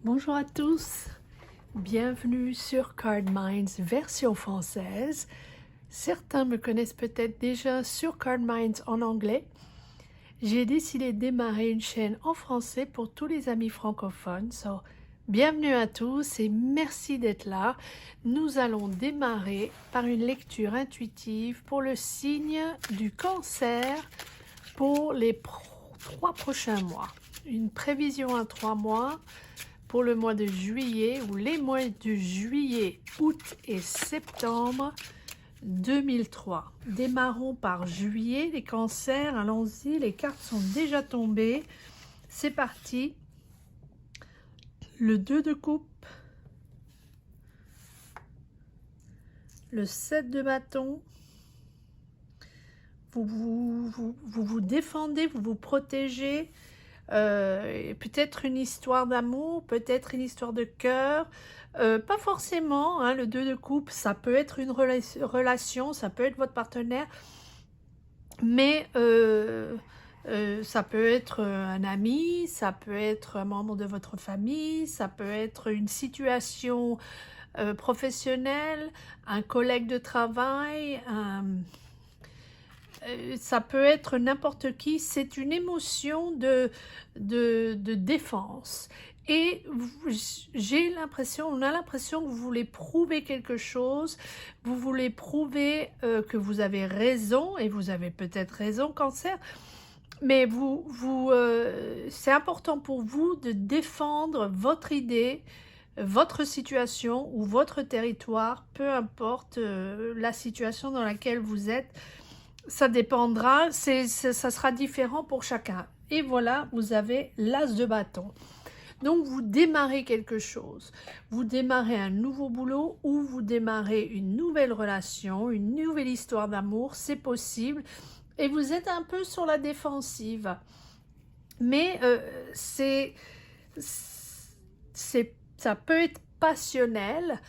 Bonjour à tous, bienvenue sur Card Minds version française. Certains me connaissent peut-être déjà sur Card Minds en anglais. J'ai décidé de démarrer une chaîne en français pour tous les amis francophones. Bienvenue à tous et merci d'être là. Nous allons démarrer par une lecture intuitive pour le signe du Cancer pour les 3 prochains mois. Une prévision à 3 mois. Pour le mois de juillet ou les mois de juillet, août et septembre 2003. Démarrons par juillet, les cancers, allons-y, les cartes sont déjà tombées. C'est parti. Le 2 de coupe, le 7 de bâton. Vous défendez, vous vous protégez. Peut-être une histoire d'amour, peut-être une histoire de cœur, pas forcément, hein, le 2 de coupe, ça peut être une relation, ça peut être votre partenaire, mais ça peut être un ami, ça peut être un membre de votre famille, ça peut être une situation professionnelle, un collègue de travail, ça peut être n'importe qui, c'est une émotion de défense. Et on a l'impression que vous voulez prouver quelque chose, vous voulez prouver que vous avez raison, et vous avez peut-être raison, Cancer, mais c'est important pour vous de défendre votre idée, votre situation ou votre territoire, peu importe la situation dans laquelle vous êtes. Ça dépendra, ça sera différent pour chacun. Et voilà, vous avez l'as de bâton. Donc, vous démarrez quelque chose. Vous démarrez un nouveau boulot ou vous démarrez une nouvelle relation, une nouvelle histoire d'amour, c'est possible. Et vous êtes un peu sur la défensive. Mais ça peut être passionnel.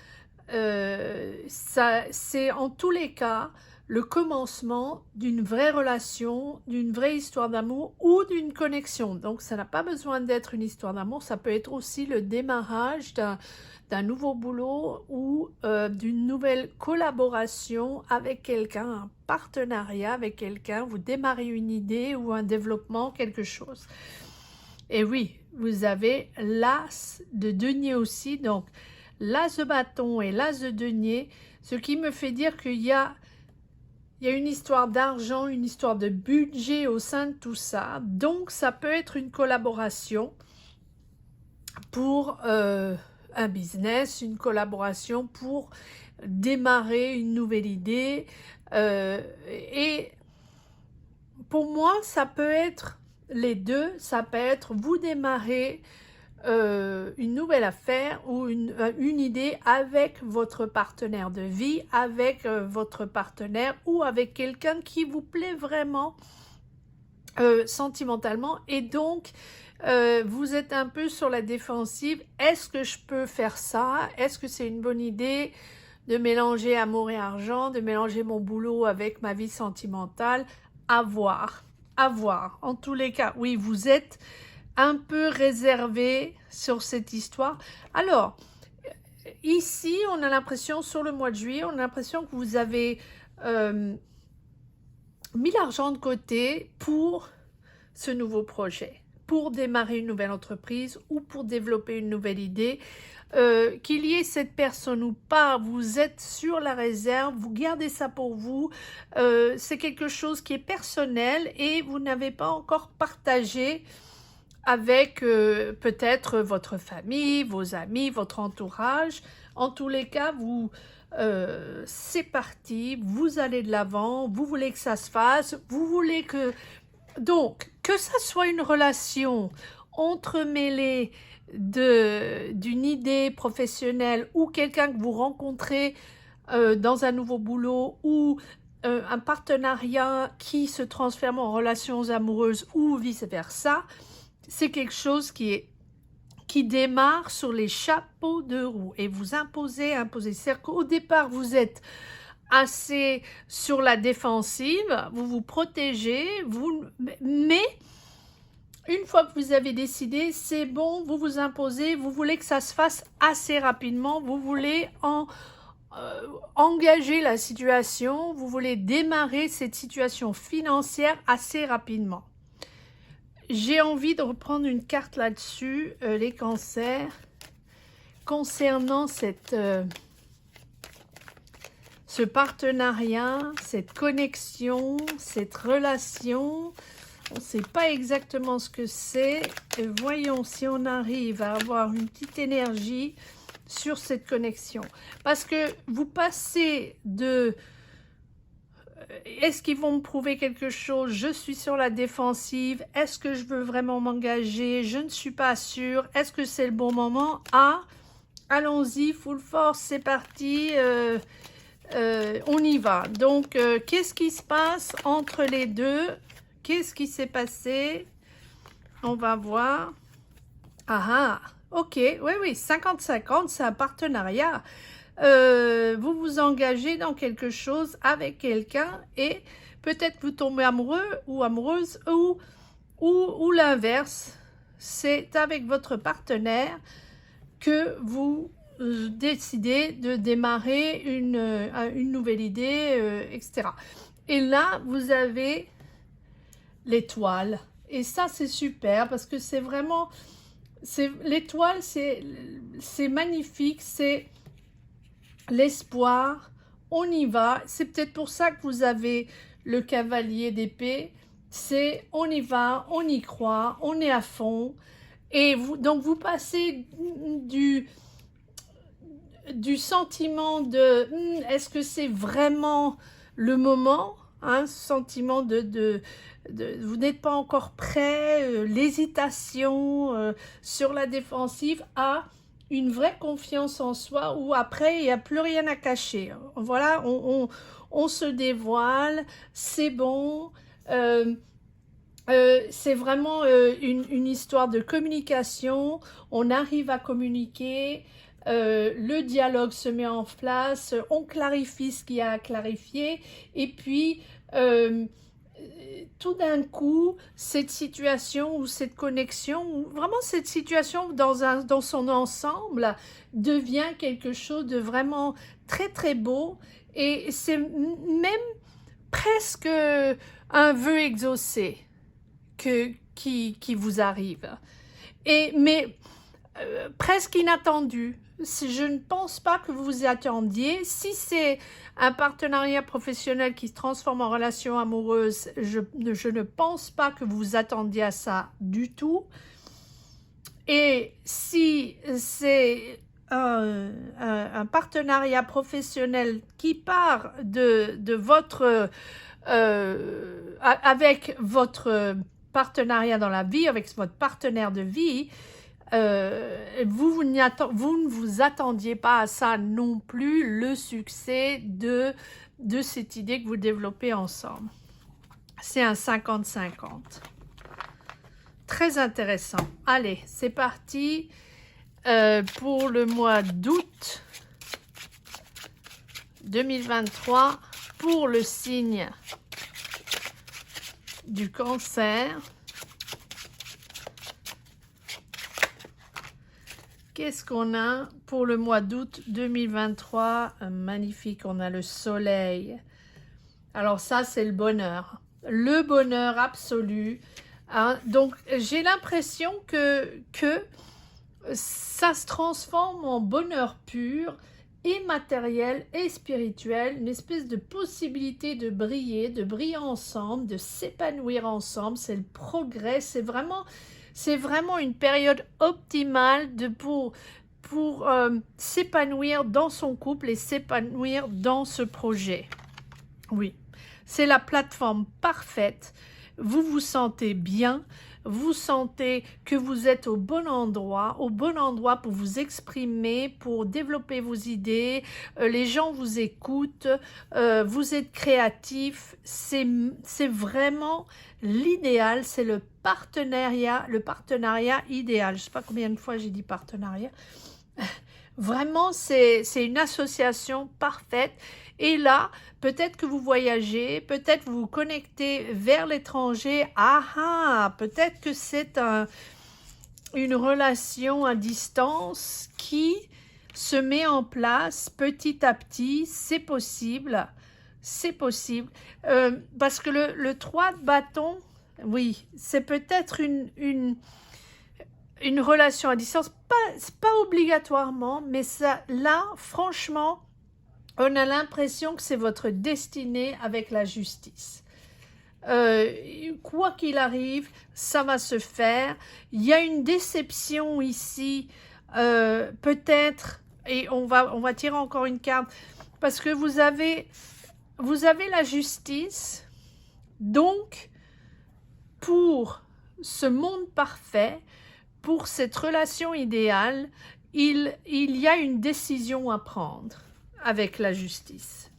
C'est en tous les cas le commencement d'une vraie relation, d'une vraie histoire d'amour ou d'une connexion. Donc, ça n'a pas besoin d'être une histoire d'amour, ça peut être aussi le démarrage d'un nouveau boulot ou d'une nouvelle collaboration avec quelqu'un, un partenariat avec quelqu'un, vous démarrez une idée ou un développement, quelque chose. Et oui, vous avez l'as de denier aussi, donc l'as de bâton et l'as de denier, ce qui me fait dire qu'il y a une histoire d'argent, une histoire de budget au sein de tout ça. Donc, ça peut être une collaboration pour un business, une collaboration pour démarrer une nouvelle idée. Et pour moi, ça peut être les deux. Ça peut être vous démarrer une nouvelle affaire ou une idée avec votre partenaire de vie, avec votre partenaire ou avec quelqu'un qui vous plaît vraiment sentimentalement, et donc vous êtes un peu sur la défensive. Est-ce que je peux faire ça? Est-ce que c'est une bonne idée de mélanger amour et argent, de mélanger mon boulot avec ma vie sentimentale? À voir, à voir. En tous les cas, oui, vous êtes un peu réservé sur cette histoire. Alors, ici, on a l'impression, sur le mois de juillet, on a l'impression que vous avez mis l'argent de côté pour ce nouveau projet, pour démarrer une nouvelle entreprise ou pour développer une nouvelle idée. Qu'il y ait cette personne ou pas, vous êtes sur la réserve, vous gardez ça pour vous. C'est quelque chose qui est personnel et vous n'avez pas encore partagé avec peut-être votre famille, vos amis, votre entourage. En tous les cas, c'est parti, vous allez de l'avant, vous voulez que ça se fasse, vous voulez que... Donc, que ça soit une relation entremêlée d'une idée professionnelle ou quelqu'un que vous rencontrez dans un nouveau boulot ou un partenariat qui se transforme en relations amoureuses ou vice-versa, c'est quelque chose qui démarre sur les chapeaux de roue et vous imposez. C'est-à-dire qu'au départ, vous êtes assez sur la défensive, vous vous protégez, mais Une fois que vous avez décidé, c'est bon, vous vous imposez, vous voulez que ça se fasse assez rapidement, vous voulez engager la situation, vous voulez démarrer cette situation financière assez rapidement. J'ai envie de reprendre une carte là-dessus, les cancers, concernant ce partenariat, cette connexion, cette relation. On ne sait pas exactement ce que c'est. Voyons si on arrive à avoir une petite énergie sur cette connexion. Parce que vous passez de est-ce qu'ils vont me prouver quelque chose? Je suis sur la défensive. Est-ce que je veux vraiment m'engager? Je ne suis pas sûre. Est-ce que c'est le bon moment? Allons-y, full force, c'est parti. On y va. Donc, qu'est-ce qui se passe entre les deux? Qu'est-ce qui s'est passé? On va voir. Ok, oui, 50-50, c'est un partenariat. Vous vous engagez dans quelque chose avec quelqu'un et peut-être vous tombez amoureux ou amoureuse ou l'inverse. C'est avec votre partenaire que vous décidez de démarrer une nouvelle idée, etc. Et là, vous avez l'étoile. Et ça, c'est super parce que c'est vraiment... L'étoile, c'est magnifique, c'est l'espoir, on y va. C'est peut-être pour ça que vous avez le cavalier d'épée. C'est on y va, on y croit, on est à fond. Et donc vous passez du sentiment de est-ce que c'est vraiment le moment, hein, sentiment vous n'êtes pas encore prêt, l'hésitation sur la défensive, à une vraie confiance en soi où après il n'y a plus rien à cacher. Voilà, on se dévoile, c'est bon. C'est vraiment une histoire de communication. On arrive à communiquer, le dialogue se met en place, on clarifie ce qu'il y a à clarifier, et puis tout d'un coup, cette situation ou cette connexion, ou vraiment cette situation dans son ensemble, devient quelque chose de vraiment très très beau, et c'est même presque un vœu exaucé qui vous arrive. Mais presque inattendu. Je ne pense pas que vous vous y attendiez. Si c'est un partenariat professionnel qui se transforme en relation amoureuse, je ne pense pas que vous vous attendiez à ça du tout. Et si c'est un partenariat professionnel qui part de votre... avec votre partenariat dans la vie, avec votre partenaire de vie, vous ne vous attendiez pas à ça non plus, le succès de cette idée que vous développez ensemble. C'est un 50-50. Très intéressant. Allez, c'est parti pour le mois d'août 2023 pour le signe du Cancer. Qu'est-ce qu'on a pour le mois d'août 2023? Magnifique, on a le soleil. Alors ça, c'est le bonheur absolu. Hein? Donc, j'ai l'impression que ça se transforme en bonheur pur et matériel et spirituel, une espèce de possibilité de briller ensemble, de s'épanouir ensemble. C'est le progrès, c'est vraiment une période optimale pour s'épanouir dans son couple et s'épanouir dans ce projet. Oui, c'est la plateforme parfaite. Vous vous sentez bien, vous sentez que vous êtes au bon endroit pour vous exprimer, pour développer vos idées, les gens vous écoutent, vous êtes créatif, c'est vraiment l'idéal, c'est le partenariat idéal. Je ne sais pas combien de fois j'ai dit partenariat. Vraiment, c'est une association parfaite. Et là, peut-être que vous voyagez, peut-être vous vous connectez vers l'étranger. Ah ah, peut-être que c'est une relation à distance qui se met en place petit à petit. C'est possible. C'est possible. Parce que le 3 de bâton, oui, c'est peut-être une relation à distance, pas obligatoirement, mais ça, là, franchement, on a l'impression que c'est votre destinée avec la justice. Quoi qu'il arrive, ça va se faire. Il y a une déception ici, peut-être, et on va tirer encore une carte, parce que vous avez la justice, donc, pour ce monde parfait, pour cette relation idéale, il y a une décision à prendre avec la justice.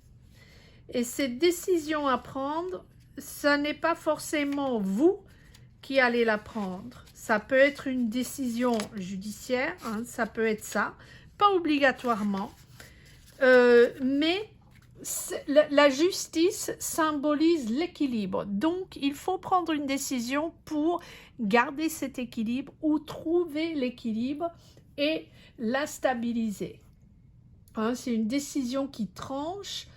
Et cette décision à prendre, ce n'est pas forcément vous qui allez la prendre. Ça peut être une décision judiciaire, hein, ça peut être ça, pas obligatoirement. Mais la justice symbolise l'équilibre. Donc, il faut prendre une décision pour garder cet équilibre ou trouver l'équilibre et la stabiliser. Hein, c'est une décision qui tranche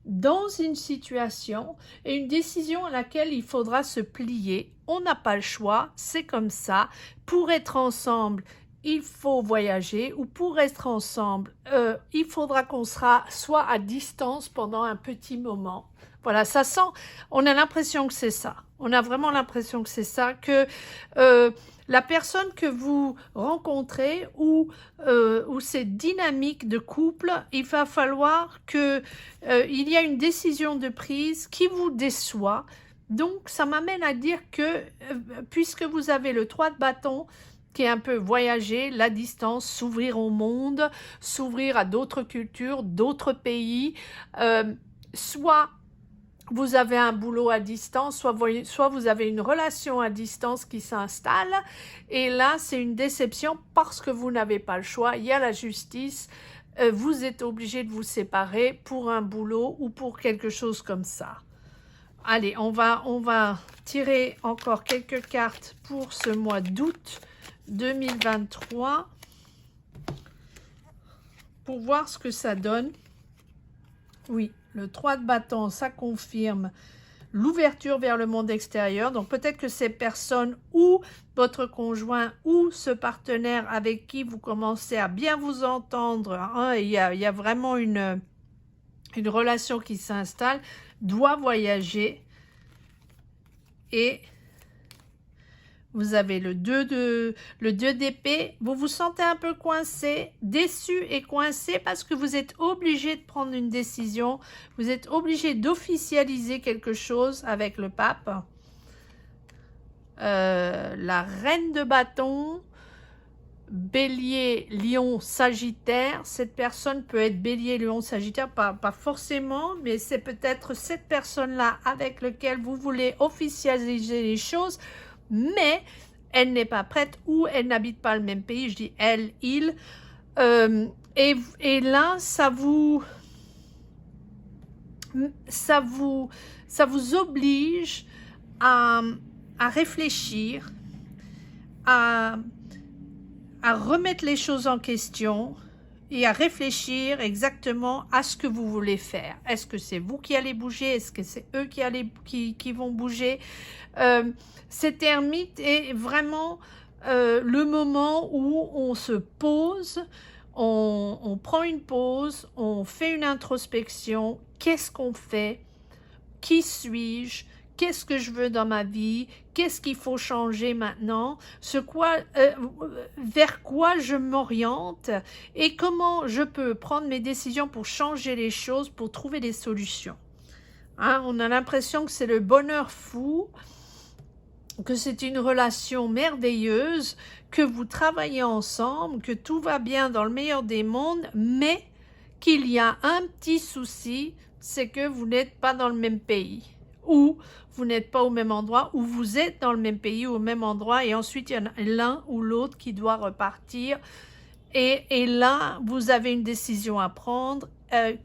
dans une situation et une décision à laquelle il faudra se plier. On n'a pas le choix, c'est comme ça. Pour être ensemble, il faut voyager, ou pour être ensemble, il faudra qu'on soit à distance pendant un petit moment. Voilà, ça sent, on a l'impression que c'est ça. On a vraiment l'impression que c'est ça, que la personne que vous rencontrez ou cette dynamique de couple, il va falloir que il y a une décision de prise qui vous déçoit. Donc, ça m'amène à dire que puisque vous avez le 3 de bâton, qui est un peu voyager, la distance, s'ouvrir au monde, s'ouvrir à d'autres cultures, d'autres pays, soit vous avez un boulot à distance, soit vous avez une relation à distance qui s'installe, et là c'est une déception parce que vous n'avez pas le choix, il y a la justice, vous êtes obligé de vous séparer pour un boulot ou pour quelque chose comme ça. Allez, on va tirer encore quelques cartes pour ce mois d'août 2023 pour voir ce que ça donne. Oui, le 3 de bâton, ça confirme l'ouverture vers le monde extérieur. Donc peut-être que ces personnes ou votre conjoint ou ce partenaire avec qui vous commencez à bien vous entendre, hein, il y a vraiment une relation qui s'installe, doit voyager. Et vous avez le 2 d'épée, vous vous sentez un peu coincé, déçu et coincé parce que vous êtes obligé de prendre une décision, vous êtes obligé d'officialiser quelque chose avec le pape. La reine de bâton, bélier, lion, sagittaire, cette personne peut être bélier, lion, sagittaire, pas forcément, mais c'est peut-être cette personne-là avec laquelle vous voulez officialiser les choses, mais elle n'est pas prête ou elle n'habite pas le même pays, je dis elle, il, et là, ça vous oblige à réfléchir, à remettre les choses en question et à réfléchir exactement à ce que vous voulez faire. Est-ce que c'est vous qui allez bouger? Est-ce que c'est eux qui vont bouger? Cette ermite est vraiment le moment où on se pose, on prend une pause, on fait une introspection. Qu'est-ce qu'on fait? Qui suis-je? Qu'est-ce que je veux dans ma vie? Qu'est-ce qu'il faut changer maintenant? Vers quoi je m'oriente? Et comment je peux prendre mes décisions pour changer les choses, pour trouver des solutions? Hein, on a l'impression que c'est le bonheur fou, que c'est une relation merveilleuse, que vous travaillez ensemble, que tout va bien dans le meilleur des mondes, mais qu'il y a un petit souci, c'est que vous n'êtes pas dans le même pays, ou vous n'êtes pas au même endroit, ou vous êtes dans le même pays ou au même endroit, et ensuite il y en a l'un ou l'autre qui doit repartir, Et là, vous avez une décision à prendre.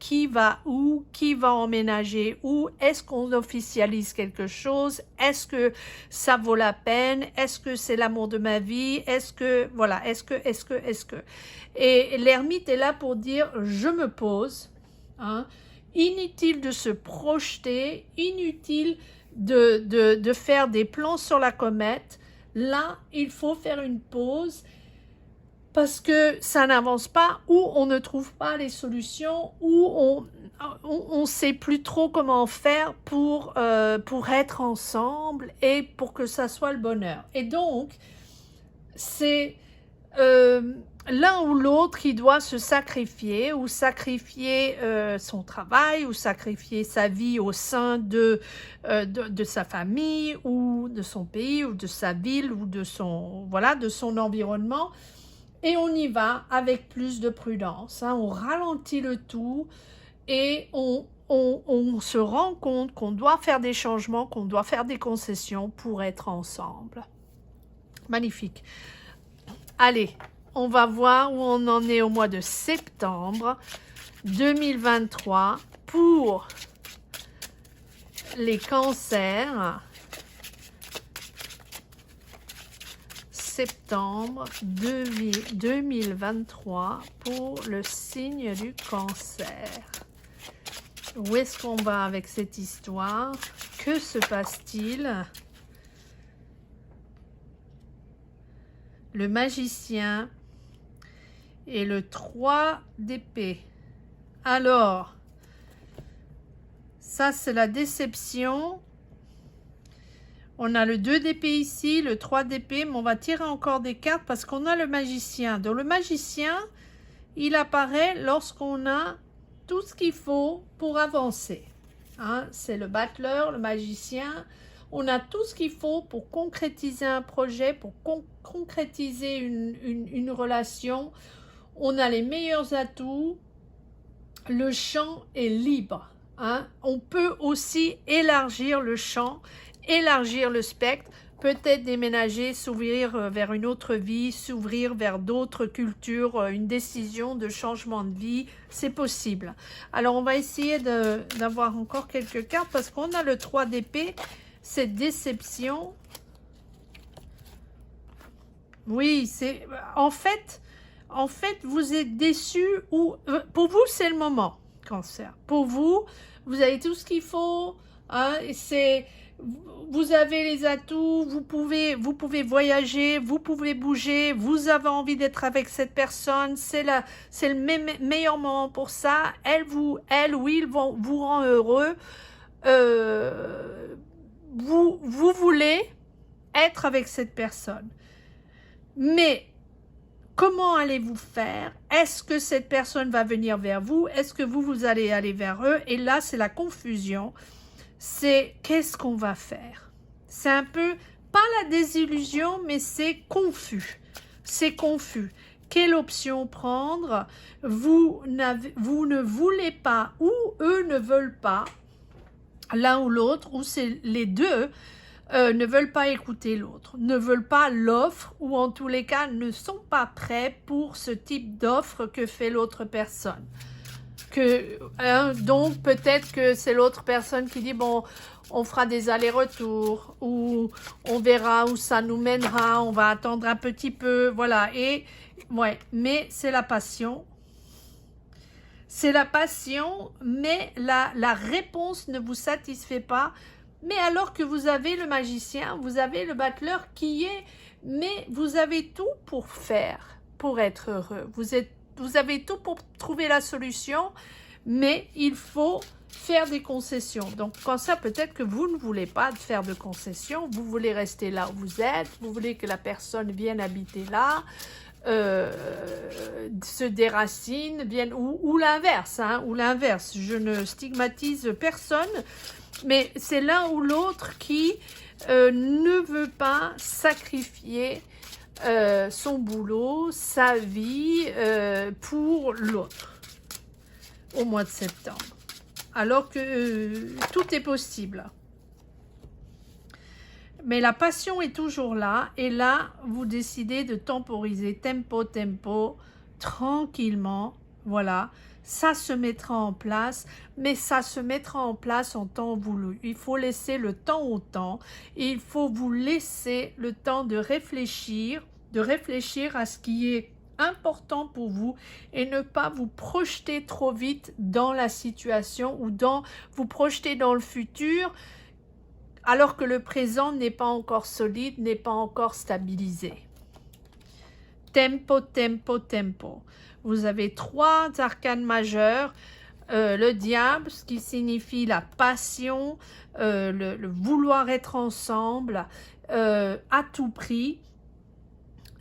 Qui va où, qui va emménager où, est-ce qu'on officialise quelque chose, est-ce que ça vaut la peine, est-ce que c'est l'amour de ma vie, est-ce que, voilà, est-ce que. Et l'ermite est là pour dire, je me pose, hein, inutile de se projeter, inutile de faire des plans sur la comète, là, il faut faire une pause, parce que ça n'avance pas, ou on ne trouve pas les solutions, ou on sait plus trop comment faire pour être ensemble et pour que ça soit le bonheur. Et donc, c'est l'un ou l'autre qui doit se sacrifier, ou sacrifier son travail, ou sacrifier sa vie au sein de sa famille, ou de son pays, ou de sa ville, ou de son, voilà, de son environnement. Et on y va avec plus de prudence, hein. On ralentit le tout et on se rend compte qu'on doit faire des changements, qu'on doit faire des concessions pour être ensemble. Magnifique. Allez, on va voir où on en est au mois de septembre 2023 pour les cancers. Septembre 2023 pour le signe du cancer. Où est-ce qu'on va avec cette histoire? Que se passe-t-il? Le magicien et le 3 d'épée. Alors, ça c'est la déception. On a le 2 d'épée ici, le 3 d'épée, mais on va tirer encore des cartes parce qu'on a le magicien. Donc le magicien, il apparaît lorsqu'on a tout ce qu'il faut pour avancer. Hein, c'est le battleur, le magicien. On a tout ce qu'il faut pour concrétiser un projet, pour concrétiser une relation. On a les meilleurs atouts. Le champ est libre. Hein. On peut aussi élargir le champ, élargir le spectre, peut-être déménager, s'ouvrir vers une autre vie, s'ouvrir vers d'autres cultures, une décision de changement de vie, c'est possible. Alors on va essayer d'avoir encore quelques cartes parce qu'on a le 3 d'épée, cette déception. Oui, c'est en fait vous êtes déçu ou pour vous c'est le moment, cancer. Pour vous, vous avez tout ce qu'il faut, hein, vous avez les atouts, vous pouvez voyager, vous pouvez bouger, vous avez envie d'être avec cette personne, c'est le meilleur moment pour ça. Elle ou il vous rend heureux. Vous voulez être avec cette personne. Mais comment allez-vous faire? Est-ce que cette personne va venir vers vous? Est-ce que vous allez aller vers eux? Et là, c'est la confusion. C'est qu'est-ce qu'on va faire? C'est un peu, pas la désillusion, mais c'est confus. C'est confus. Quelle option prendre? Vous ne voulez pas, ou eux ne veulent pas, l'un ou l'autre, ou c'est les deux, ne veulent pas écouter l'autre, ne veulent pas l'offre, ou en tous les cas ne sont pas prêts pour ce type d'offre que fait l'autre personne. Donc peut-être que c'est l'autre personne qui dit bon, on fera des allers-retours, ou on verra où ça nous mènera, on va attendre un petit peu, voilà. Et ouais, mais c'est la passion. C'est la passion, mais la réponse ne vous satisfait pas. Mais alors que vous avez le magicien, vous avez le battleur qui est, mais vous avez tout pour faire, pour être heureux. Vous avez tout pour trouver la solution, mais il faut faire des concessions. Donc, quand ça, peut-être que vous ne voulez pas faire de concessions, vous voulez rester là où vous êtes, vous voulez que la personne vienne habiter là, se déracine, vienne, ou l'inverse, hein, ou l'inverse. Je ne stigmatise personne, mais c'est l'un ou l'autre qui ne veut pas sacrifier son boulot, sa vie pour l'autre au mois de septembre. Alors que tout est possible. Mais la passion est toujours là. Et là, vous décidez de temporiser. Tempo, tempo. tranquillement, voilà, ça se mettra en place, mais ça se mettra en place en temps voulu. Il faut laisser le temps au temps, et il faut vous laisser le temps de réfléchir à ce qui est important pour vous et ne pas vous projeter trop vite dans la situation ou vous projeter dans le futur alors que le présent n'est pas encore solide, n'est pas encore stabilisé. Tempo, tempo, tempo. Vous avez 3 arcanes majeurs. Le diable, ce qui signifie la passion, le vouloir être ensemble à tout prix.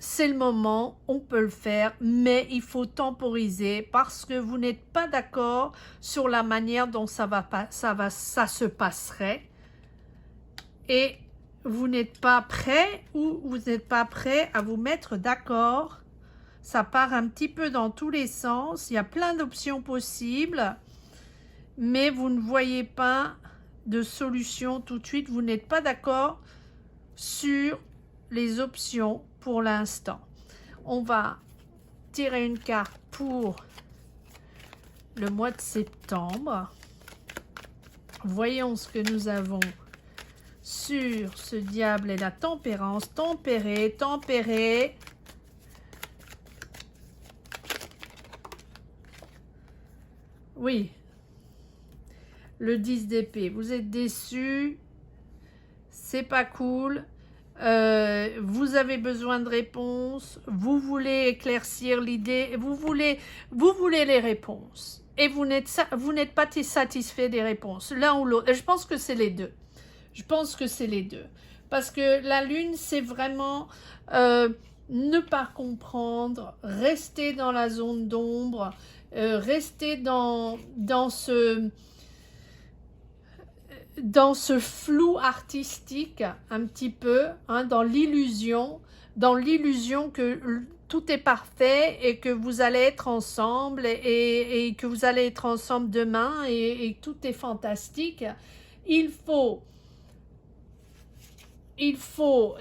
C'est le moment, on peut le faire, mais il faut temporiser parce que vous n'êtes pas d'accord sur la manière dont ça se passerait. Et vous n'êtes pas prêt ou vous n'êtes pas prêt à vous mettre d'accord. Ça part un petit peu dans tous les sens. Il y a plein d'options possibles, mais vous ne voyez pas de solution tout de suite. Vous n'êtes pas d'accord sur les options pour l'instant. On va tirer une carte pour le mois de septembre. Voyons ce que nous avons sur ce diable et la tempérance. Tempérer, tempérer. Oui. Le 10 d'épée. Vous êtes déçu. C'est pas cool. Vous avez besoin de réponses. Vous voulez éclaircir l'idée. Vous voulez les réponses. Et vous n'êtes pas satisfait des réponses. L'un ou l'autre. Je pense que c'est les deux. Je pense que c'est les deux. Parce que la lune, c'est vraiment ne pas comprendre, rester dans la zone d'ombre, rester dans ce flou artistique un petit peu, hein, dans l'illusion que tout est parfait et que vous allez être ensemble et que vous allez être ensemble demain et tout est fantastique. Il faut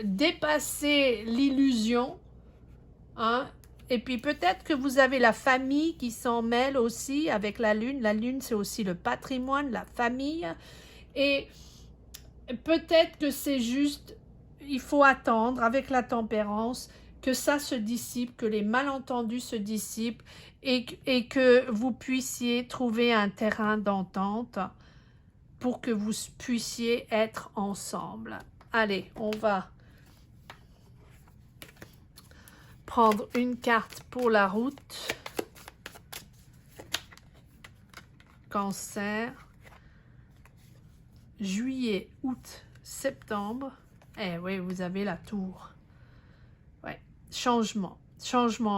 dépasser l'illusion, hein, et puis peut-être que vous avez la famille qui s'en mêle aussi avec la lune. La lune, c'est aussi le patrimoine, la famille. Et peut-être que c'est juste, il faut attendre avec la tempérance que ça se dissipe, que les malentendus se dissipent et que vous puissiez trouver un terrain d'entente pour que vous puissiez être ensemble. Allez, on va prendre une carte pour la route. Cancer. Juillet, août, septembre. Eh oui, vous avez la tour. Ouais. Changement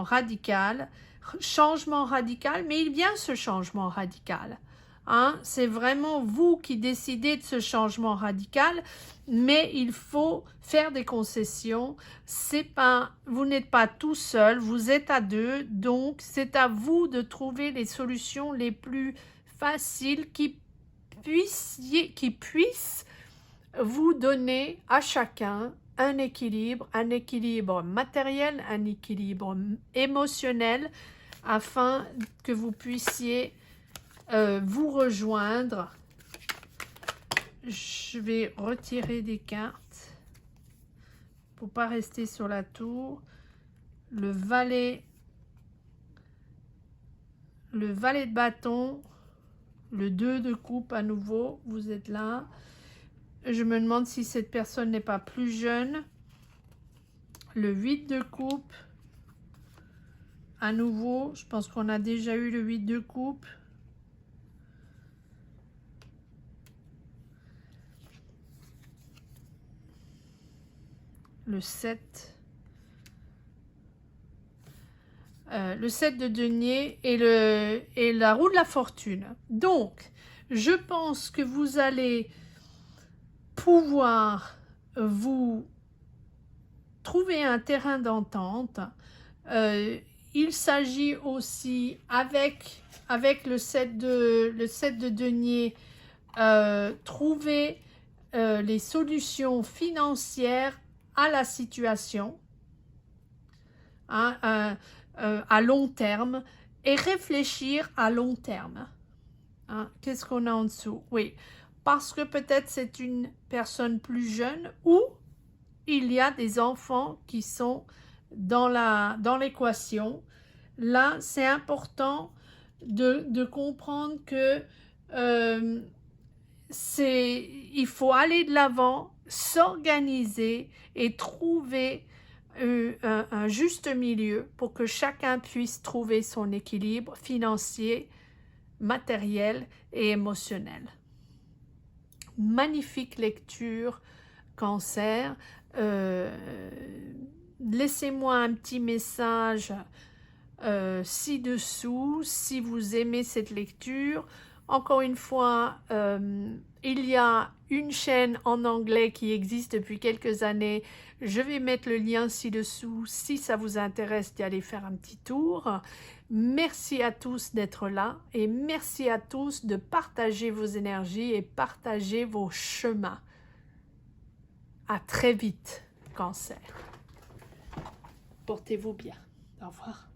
radical. Changement radical, mais il vient ce changement radical. Hein? C'est vraiment vous qui décidez de ce changement radical, mais il faut faire des concessions. Vous n'êtes pas tout seul, vous êtes à deux, donc c'est à vous de trouver les solutions les plus faciles qui puissent vous donner à chacun un équilibre matériel, un équilibre émotionnel, afin que vous puissiez vous rejoindre. Je vais retirer des cartes pour pas rester sur la tour. Le valet de bâton, le 2 de coupe à nouveau, vous êtes là. Je me demande si cette personne n'est pas plus jeune. Le 8 de coupe, à nouveau, je pense qu'on a déjà eu le 8 de coupe. Le 7. Le 7 de denier et la roue de la fortune. Donc, je pense que vous allez pouvoir vous trouver un terrain d'entente. Il s'agit aussi avec le 7 de denier, trouver les solutions financières à la situation. Hein, à long terme et réfléchir à long terme. Hein? Qu'est-ce qu'on a en dessous? Oui, parce que peut-être c'est une personne plus jeune ou il y a des enfants qui sont dans l'équation. Là, c'est important de comprendre que il faut aller de l'avant, s'organiser et trouver un juste milieu pour que chacun puisse trouver son équilibre financier, matériel et émotionnel. Magnifique lecture, Cancer. Laissez-moi un petit message ci-dessous si vous aimez cette lecture. Encore une fois, il y a une chaîne en anglais qui existe depuis quelques années. Je vais mettre le lien ci-dessous si ça vous intéresse d'y aller faire un petit tour. Merci à tous d'être là et merci à tous de partager vos énergies et partager vos chemins. À très vite, Cancer. Portez-vous bien. Au revoir.